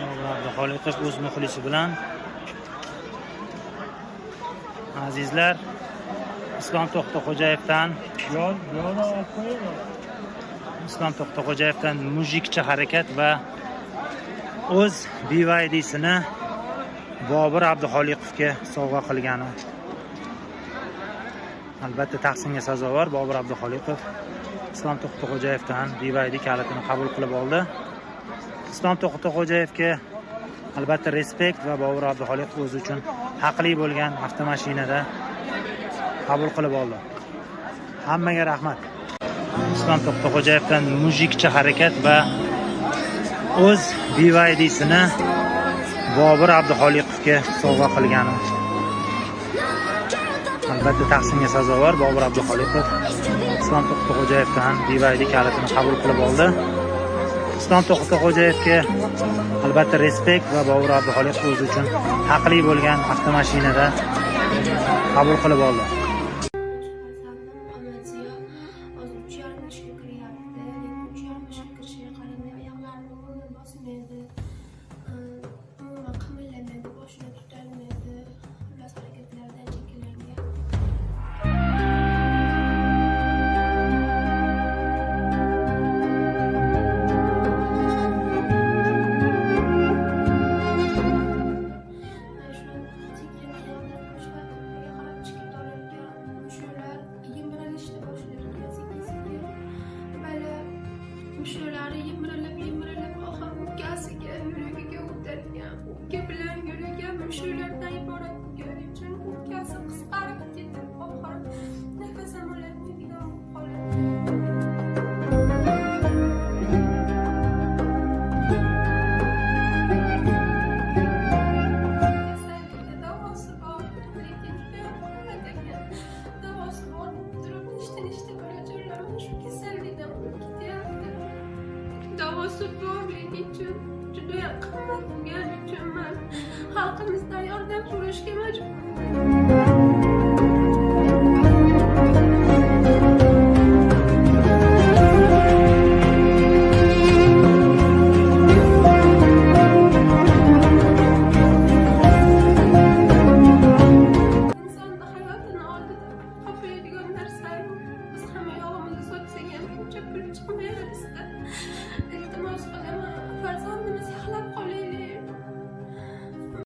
Bobur Abduxoliqov o'z muxlisi bilan. Azizlar, Islom To'xtaxo'jayevdan mujikcha harakat va o'z BYD'sini Bobur Abduxoliqovga sovg'a qilgani. Albatta tahsinga sazovor Bobur Abduxoliqov Islom To'xtaxo'jayevdan BYD kalitini qabul qilib oldi. Islom To'xtaxo'jayevga albatta respekt va Bobur Abduxoliqov o'zi uchun haqli bo'lgan avtomashinada qabul qilib oldi. Hammaga rahmat. Islom To'xtaxo'jayevdan mujikcha harakat va o'z BYD'sini Bobur Abduxoliqovga sovg'a qilgani. Albatta tahsinga sazovor Bobur Abduxoliqov Islom To'xtaxo'jayevdan BYD kalitini qabul qilib oldi. Islom To'xtaxo'jayevga albatta respekt va Bobur Abduxoliqov o'zi uchun haqli bo'lgan avtomashinada qabul qilib oldi. Şöyle yımırılıp aham gasiga yuragiga o'tadigan o'pka bilan yuragan mushulardan iborat bo'lgani uchun o'pkasi qisqarib ketib oxiri nafasim ololmaydigan bo'lib Davası borligi uchun juda qimmat bo'lgani uchun men xalqimizdan yordam so'rashga majburman.